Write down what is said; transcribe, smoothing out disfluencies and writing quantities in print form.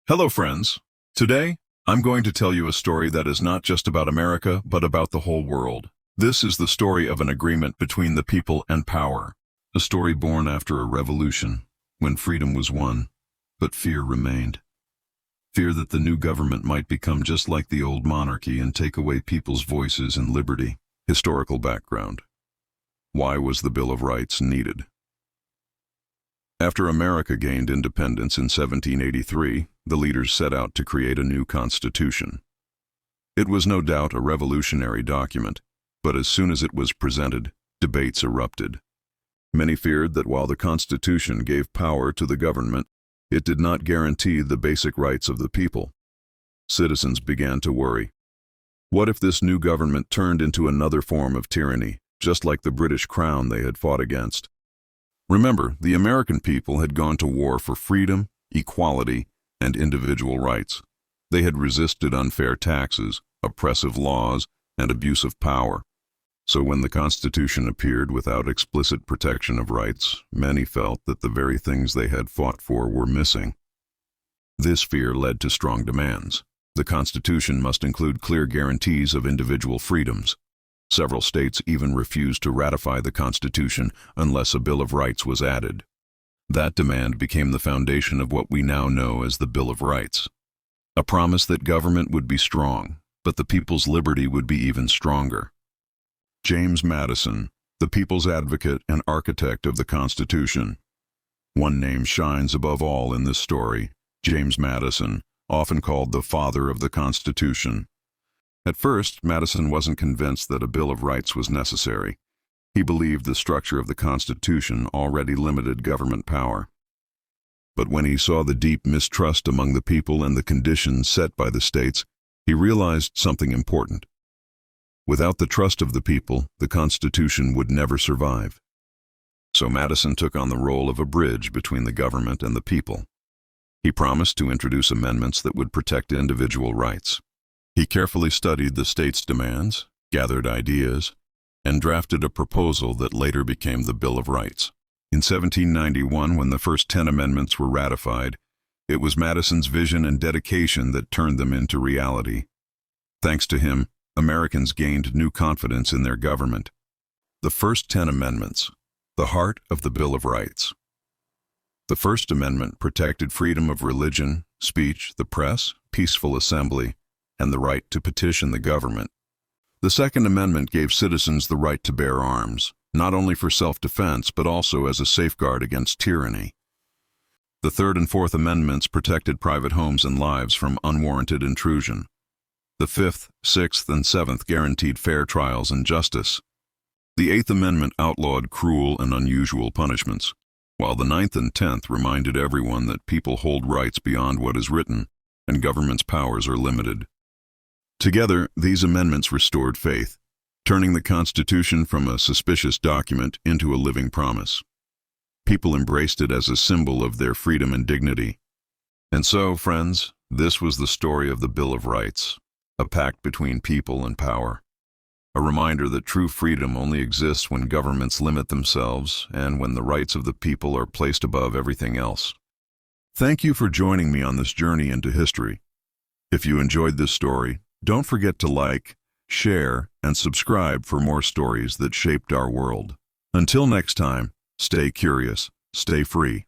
Hello, friends. Today, I'm going to tell you a story that is not just about America, but about the whole world. This is the story of an agreement between the people and power. A story born after a revolution, when freedom was won, but fear remained. Fear that the new government might become just like the old monarchy and take away people's voices and liberty. Historical background. Why was the Bill of Rights needed? After America gained independence in 1783, the leaders set out to create a new constitution. It was no doubt a revolutionary document, but as soon as it was presented, debates erupted. Many feared that while the Constitution gave power to the government, it did not guarantee the basic rights of the people. Citizens began to worry. What if this new government turned into another form of tyranny, just like the British Crown they had fought against? Remember, the American people had gone to war for freedom, equality, and individual rights. They had resisted unfair taxes, oppressive laws, and abuse of power. So when the Constitution appeared without explicit protection of rights, many felt that the very things they had fought for were missing. This fear led to strong demands. The Constitution must include clear guarantees of individual freedoms. Several states even refused to ratify the Constitution unless a Bill of Rights was added. That demand became the foundation of what we now know as the Bill of Rights. A promise that government would be strong, but the people's liberty would be even stronger. James Madison, the people's advocate and architect of the Constitution. One name shines above all in this story: James Madison, often called the father of the Constitution. At first, Madison wasn't convinced that a Bill of Rights was necessary. He believed the structure of the Constitution already limited government power. But when he saw the deep mistrust among the people and the conditions set by the states, he realized something important. Without the trust of the people, the Constitution would never survive. So Madison took on the role of a bridge between the government and the people. He promised to introduce amendments that would protect individual rights. He carefully studied the state's demands, gathered ideas, and drafted a proposal that later became the Bill of Rights. In 1791, when the first 10 amendments were ratified, it was Madison's vision and dedication that turned them into reality. Thanks to him, Americans gained new confidence in their government. The first 10 amendments, the heart of the Bill of Rights. The First Amendment protected freedom of religion, speech, the press, peaceful assembly, and the right to petition the government. The Second Amendment gave citizens the right to bear arms, not only for self-defense but also as a safeguard against tyranny. The Third and Fourth Amendments protected private homes and lives from unwarranted intrusion. The Fifth, Sixth, and Seventh guaranteed fair trials and justice. The Eighth Amendment outlawed cruel and unusual punishments, while the Ninth and 10th reminded everyone that people hold rights beyond what is written, and government's powers are limited. Together, these amendments restored faith, turning the Constitution from a suspicious document into a living promise. People embraced it as a symbol of their freedom and dignity. And so, friends, this was the story of the Bill of Rights, a pact between people and power. A reminder that true freedom only exists when governments limit themselves and when the rights of the people are placed above everything else. Thank you for joining me on this journey into history. If you enjoyed this story, don't forget to like, share, and subscribe for more stories that shaped our world. Until next time, stay curious, stay free.